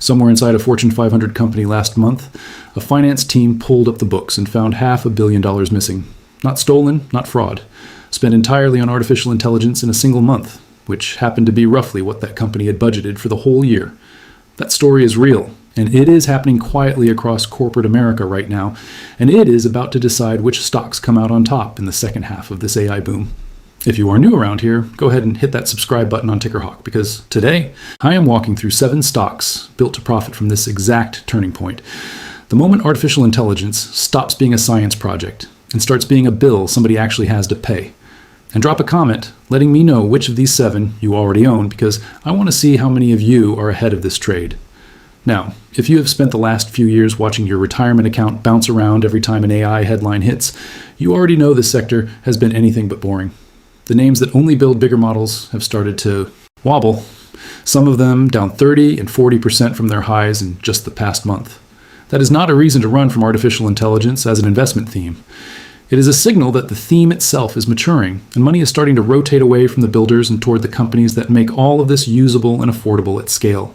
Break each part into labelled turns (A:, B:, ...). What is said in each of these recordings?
A: Somewhere inside a Fortune 500 company last month, a finance team pulled up the books and found $500 million missing. Not stolen, not fraud. Spent entirely on artificial intelligence in a single month, which happened to be roughly what that company had budgeted for the whole year. That story is real, and it is happening quietly across corporate America right now, and it is about to decide which stocks come out on top in the second half of this AI boom. If you are new around here, go ahead and hit that subscribe button on Tickerhawk, because today I am walking through 7 stocks built to profit from this exact turning point. The moment artificial intelligence stops being a science project and starts being a bill somebody actually has to pay. And drop a comment letting me know which of these 7 you already own, because I want to see how many of you are ahead of this trade. Now, if you have spent the last few years watching your retirement account bounce around every time an AI headline hits, you already know this sector has been anything but boring. The names that only build bigger models have started to wobble, some of them down 30 and 40% from their highs in just the past month. That is not a reason to run from artificial intelligence as an investment theme. It is a signal that the theme itself is maturing, and money is starting to rotate away from the builders and toward the companies that make all of this usable and affordable at scale.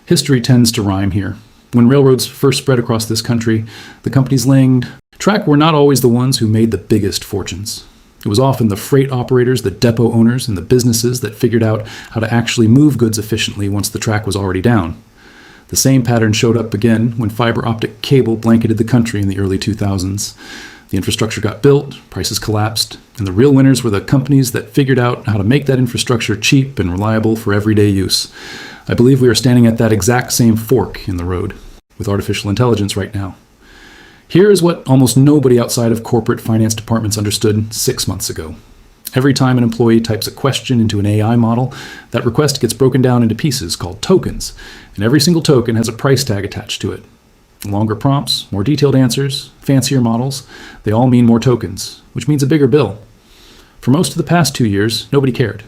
A: History tends to rhyme here. When railroads first spread across this country, the companies laying track were not always the ones who made the biggest fortunes. It was often the freight operators, the depot owners, and the businesses that figured out how to actually move goods efficiently once the track was already down. The same pattern showed up again when fiber optic cable blanketed the country in the early 2000s. The infrastructure got built, prices collapsed, and the real winners were the companies that figured out how to make that infrastructure cheap and reliable for everyday use. I believe we are standing at that exact same fork in the road with artificial intelligence right now. Here is what almost nobody outside of corporate finance departments understood 6 months ago. Every time an employee types a question into an AI model, that request gets broken down into pieces called tokens, and every single token has a price tag attached to it. Longer prompts, more detailed answers, fancier models, they all mean more tokens, which means a bigger bill. For most of the past 2 years, nobody cared.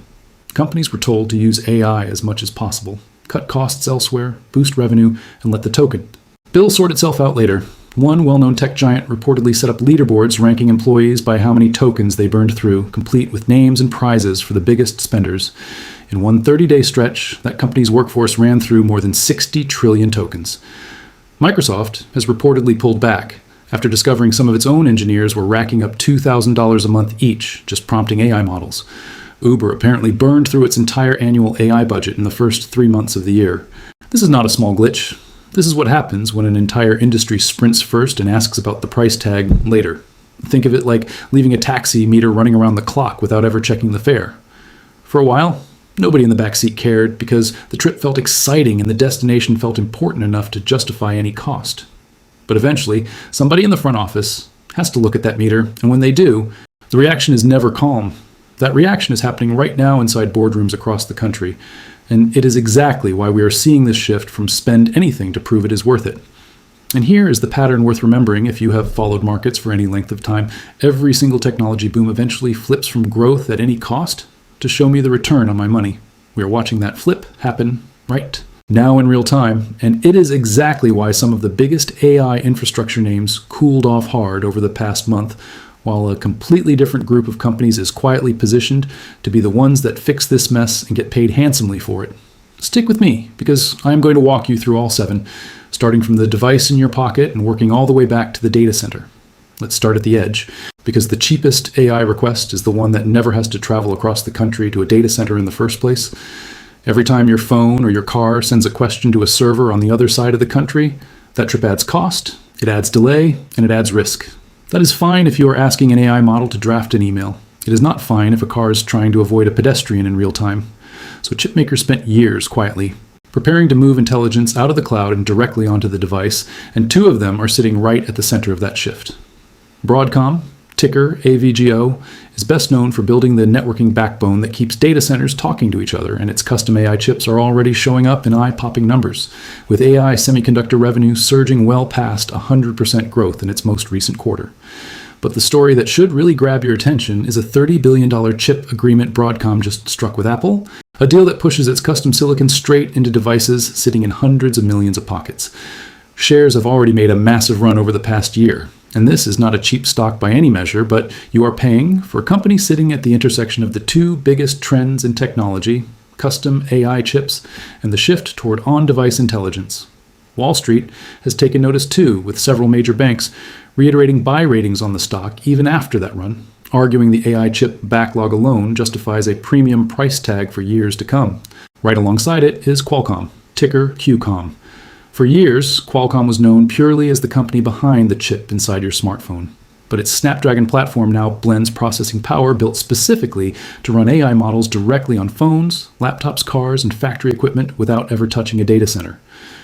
A: Companies were told to use AI as much as possible, cut costs elsewhere, boost revenue, and let the token bill sort itself out later. One well-known tech giant reportedly set up leaderboards ranking employees by how many tokens they burned through, complete with names and prizes for the biggest spenders. In one 30-day stretch, that company's workforce ran through more than 60 trillion tokens. Microsoft has reportedly pulled back after discovering some of its own engineers were racking up $2,000 a month each just prompting AI models. Uber apparently burned through its entire annual AI budget in the first 3 months of the year. This is not a small glitch. This is what happens when an entire industry sprints first and asks about the price tag later. Think of it like leaving a taxi meter running around the clock without ever checking the fare. For a while, nobody in the backseat cared because the trip felt exciting and the destination felt important enough to justify any cost. But eventually, somebody in the front office has to look at that meter, and when they do, the reaction is never calm. That reaction is happening right now inside boardrooms across the country. And it is exactly why we are seeing this shift from spend anything to prove it is worth it. And here is the pattern worth remembering if you have followed markets for any length of time. Every single technology boom eventually flips from growth at any cost to show me the return on my money. We are watching that flip happen right now in real time, and it is exactly why some of the biggest AI infrastructure names cooled off hard over the past month, while a completely different group of companies is quietly positioned to be the ones that fix this mess and get paid handsomely for it. Stick with me, because I am going to walk you through all 7, starting from the device in your pocket and working all the way back to the data center. Let's start at the edge, because the cheapest AI request is the one that never has to travel across the country to a data center in the first place. Every time your phone or your car sends a question to a server on the other side of the country, that trip adds cost, it adds delay, and it adds risk. That is fine if you are asking an AI model to draft an email. It is not fine if a car is trying to avoid a pedestrian in real time. So chipmakers spent years quietly preparing to move intelligence out of the cloud and directly onto the device, and 2 of them are sitting right at the center of that shift. Broadcom, ticker AVGO, is best known for building the networking backbone that keeps data centers talking to each other, and its custom AI chips are already showing up in eye-popping numbers, with AI semiconductor revenue surging well past 100% growth in its most recent quarter. But the story that should really grab your attention is a $30 billion chip agreement Broadcom just struck with Apple, a deal that pushes its custom silicon straight into devices sitting in hundreds of millions of pockets. Shares have already made a massive run over the past year, and this is not a cheap stock by any measure, but you are paying for a company sitting at the intersection of the 2 biggest trends in technology, custom AI chips, and the shift toward on-device intelligence. Wall Street has taken notice too, with several major banks reiterating buy ratings on the stock even after that run, arguing the AI chip backlog alone justifies a premium price tag for years to come. Right alongside it is Qualcomm, ticker QCOM. For years, Qualcomm was known purely as the company behind the chip inside your smartphone. But its Snapdragon platform now blends processing power built specifically to run AI models directly on phones, laptops, cars, and factory equipment without ever touching a data center.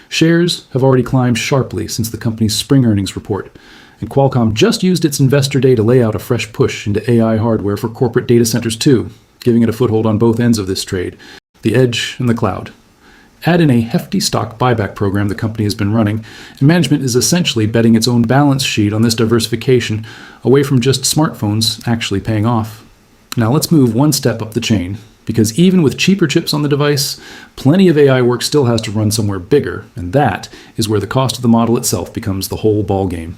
A: Shares have already climbed sharply since the company's spring earnings report, and Qualcomm just used its investor day to lay out a fresh push into AI hardware for corporate data centers too, giving it a foothold on both ends of this trade, the edge and the cloud. Add in a hefty stock buyback program the company has been running, and management is essentially betting its own balance sheet on this diversification away from just smartphones actually paying off. Now let's move one step up the chain, because even with cheaper chips on the device, plenty of AI work still has to run somewhere bigger, and that is where the cost of the model itself becomes the whole ballgame.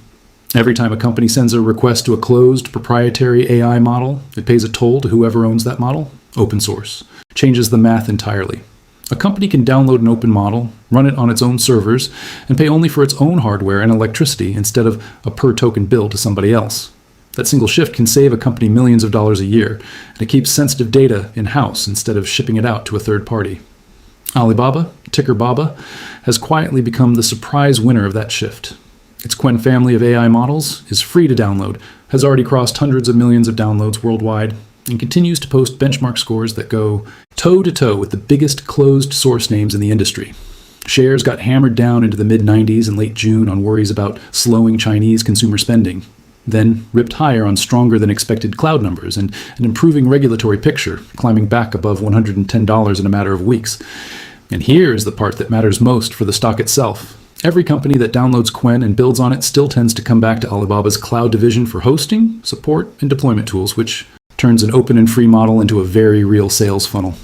A: Every time a company sends a request to a closed proprietary AI model, it pays a toll to whoever owns that model, open source. Changes the math entirely. A company can download an open model, run it on its own servers, and pay only for its own hardware and electricity instead of a per-token bill to somebody else. That single shift can save a company millions of dollars a year, and it keeps sensitive data in-house instead of shipping it out to a third party. Alibaba, ticker BABA, has quietly become the surprise winner of that shift. Its Qwen family of AI models is free to download, has already crossed hundreds of millions of downloads worldwide, and continues to post benchmark scores that go toe-to-toe with the biggest closed source names in the industry. Shares got hammered down into the mid-90s in late June on worries about slowing Chinese consumer spending, then ripped higher on stronger than expected cloud numbers and an improving regulatory picture, climbing back above $110 in a matter of weeks. And here is the part that matters most for the stock itself. Every company that downloads Qwen and builds on it still tends to come back to Alibaba's cloud division for hosting, support, and deployment tools, which turns an open and free model into a very real sales funnel.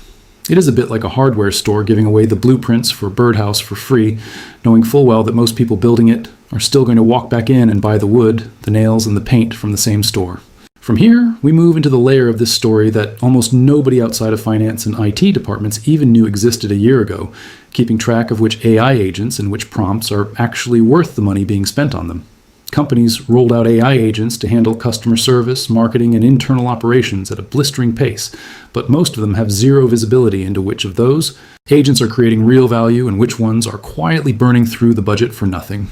A: It is a bit like a hardware store giving away the blueprints for Birdhouse for free, knowing full well that most people building it are still going to walk back in and buy the wood, the nails, and the paint from the same store. From here, we move into the layer of this story that almost nobody outside of finance and IT departments even knew existed a year ago, keeping track of which AI agents and which prompts are actually worth the money being spent on them. Companies rolled out AI agents to handle customer service, marketing, and internal operations at a blistering pace, but most of them have zero visibility into which of those agents are creating real value and which ones are quietly burning through the budget for nothing.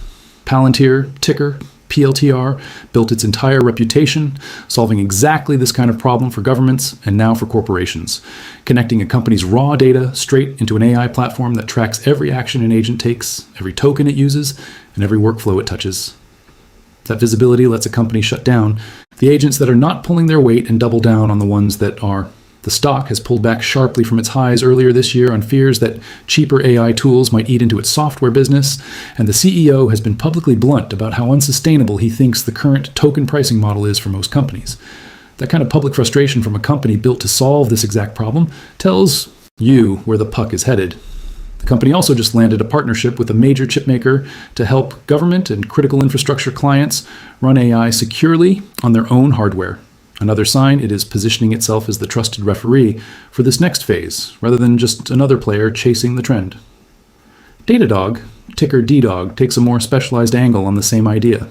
A: Palantir, ticker PLTR, built its entire reputation, solving exactly this kind of problem for governments and now for corporations, connecting a company's raw data straight into an AI platform that tracks every action an agent takes, every token it uses, and every workflow it touches. That visibility lets a company shut down the agents that are not pulling their weight and double down on the ones that are. The stock has pulled back sharply from its highs earlier this year on fears that cheaper AI tools might eat into its software business, and the CEO has been publicly blunt about how unsustainable he thinks the current token pricing model is for most companies. That kind of public frustration from a company built to solve this exact problem tells you where the puck is headed. The company also just landed a partnership with a major chipmaker to help government and critical infrastructure clients run AI securely on their own hardware. Another sign it is positioning itself as the trusted referee for this next phase, rather than just another player chasing the trend. Datadog, ticker DDOG, takes a more specialized angle on the same idea.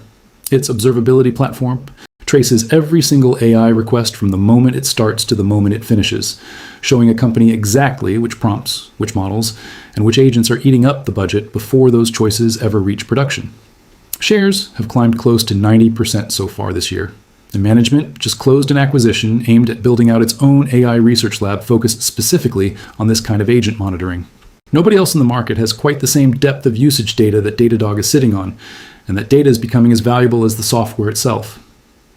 A: Its observability platform traces every single AI request from the moment it starts to the moment it finishes, showing a company exactly which prompts, which models, and which agents are eating up the budget before those choices ever reach production. Shares have climbed close to 90% so far this year. The management just closed an acquisition aimed at building out its own AI research lab focused specifically on this kind of agent monitoring. Nobody else in the market has quite the same depth of usage data that Datadog is sitting on, and that data is becoming as valuable as the software itself.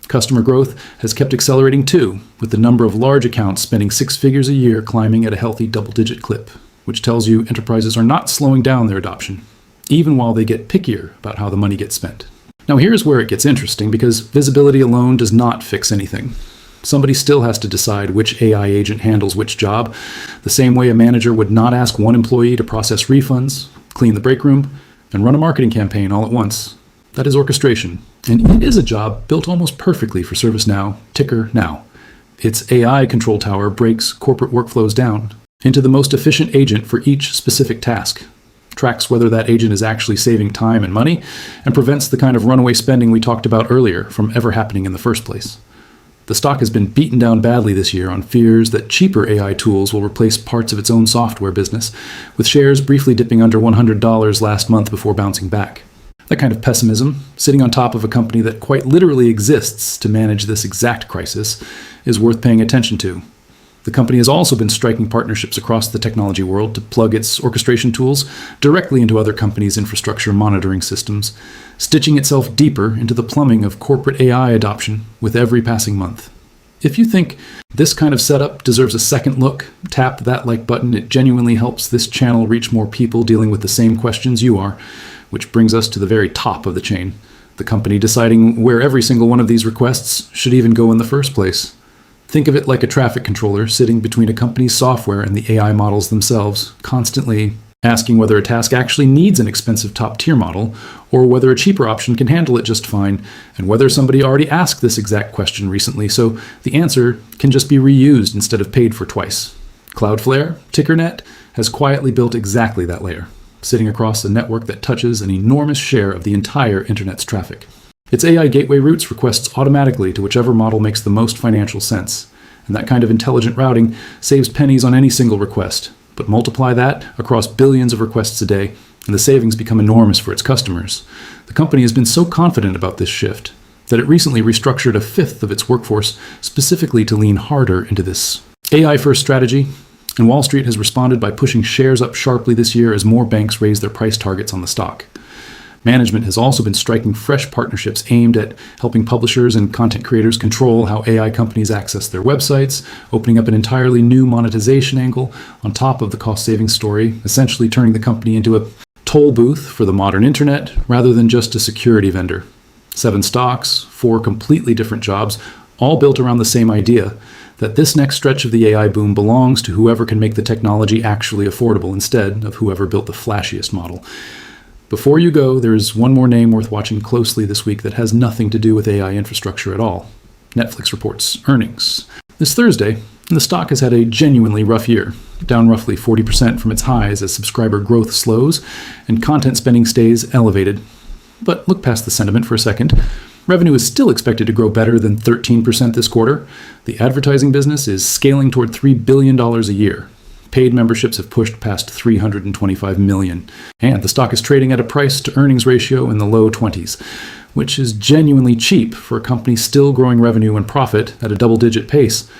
A: Customer growth has kept accelerating too, with the number of large accounts spending six figures a year climbing at a healthy double-digit clip, which tells you enterprises are not slowing down their adoption, even while they get pickier about how the money gets spent. Now here's where it gets interesting, because visibility alone does not fix anything. Somebody still has to decide which AI agent handles which job, the same way a manager would not ask one employee to process refunds, clean the break room, and run a marketing campaign all at once. That is orchestration, and it is a job built almost perfectly for ServiceNow, ticker Now. Its AI control tower breaks corporate workflows down into the most efficient agent for each specific task. tracks whether that agent is actually saving time and money, and prevents the kind of runaway spending we talked about earlier from ever happening in the first place. The stock has been beaten down badly this year on fears that cheaper AI tools will replace parts of its own software business, with shares briefly dipping under $100 last month before bouncing back. That kind of pessimism, sitting on top of a company that quite literally exists to manage this exact crisis, is worth paying attention to. The company has also been striking partnerships across the technology world to plug its orchestration tools directly into other companies' infrastructure monitoring systems, stitching itself deeper into the plumbing of corporate AI adoption with every passing month. If you think this kind of setup deserves a second look, tap that like button. It genuinely helps this channel reach more people dealing with the same questions you are, which brings us to the very top of the chain, the company deciding where every single one of these requests should even go in the first place. Think of it like a traffic controller sitting between a company's software and the AI models themselves, constantly asking whether a task actually needs an expensive top-tier model, or whether a cheaper option can handle it just fine, and whether somebody already asked this exact question recently, so the answer can just be reused instead of paid for twice. Cloudflare, TickerNet, has quietly built exactly that layer, sitting across a network that touches an enormous share of the entire internet's traffic. Its AI gateway routes requests automatically to whichever model makes the most financial sense, and that kind of intelligent routing saves pennies on any single request. But multiply that across billions of requests a day, and the savings become enormous for its customers. The company has been so confident about this shift that it recently restructured a fifth of its workforce specifically to lean harder into this AI-first strategy, and Wall Street has responded by pushing shares up sharply this year as more banks raise their price targets on the stock. Management has also been striking fresh partnerships aimed at helping publishers and content creators control how AI companies access their websites, opening up an entirely new monetization angle on top of the cost-saving story, essentially turning the company into a toll booth for the modern internet rather than just a security vendor. 7 stocks, 4 completely different jobs, all built around the same idea, that this next stretch of the AI boom belongs to whoever can make the technology actually affordable instead of whoever built the flashiest model. Before you go, there is one more name worth watching closely this week that has nothing to do with AI infrastructure at all. Netflix reports earnings this Thursday, and the stock has had a genuinely rough year, down roughly 40% from its highs as subscriber growth slows and content spending stays elevated. But look past the sentiment for a second. Revenue is still expected to grow better than 13% this quarter. The advertising business is scaling toward $3 billion a year. Paid memberships have pushed past 325 million, and the stock is trading at a price-to-earnings ratio in the low 20s, which is genuinely cheap for a company still growing revenue and profit at a double-digit pace.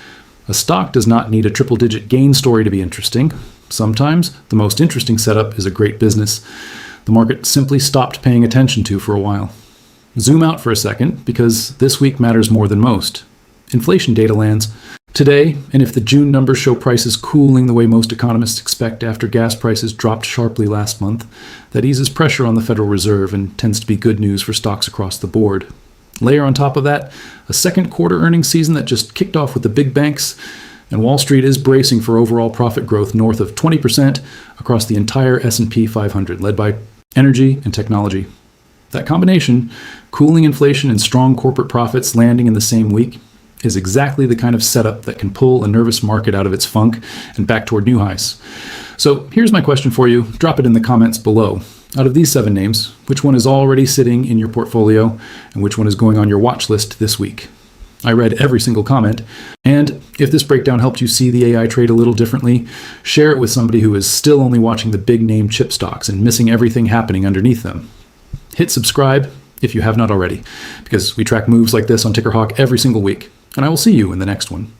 A: A stock does not need a triple-digit gain story to be interesting. Sometimes the most interesting setup is a great business the market simply stopped paying attention to for a while. Zoom out for a second, because this week matters more than most. Inflation data lands today, and if the June numbers show prices cooling the way most economists expect after gas prices dropped sharply last month, that eases pressure on the Federal Reserve and tends to be good news for stocks across the board. Layer on top of that, a second quarter earnings season that just kicked off with the big banks, and Wall Street is bracing for overall profit growth north of 20% across the entire S&P 500, led by energy and technology. That combination, cooling inflation and strong corporate profits landing in the same week, is exactly the kind of setup that can pull a nervous market out of its funk and back toward new highs. So here's my question for you. Drop it in the comments below. Out of these 7 names, which one is already sitting in your portfolio and which one is going on your watch list this week? I read every single comment, and if this breakdown helped you see the AI trade a little differently, share it with somebody who is still only watching the big name chip stocks and missing everything happening underneath them. Hit subscribe if you have not already, because we track moves like this on TickerHawk every single week, and I will see you in the next one.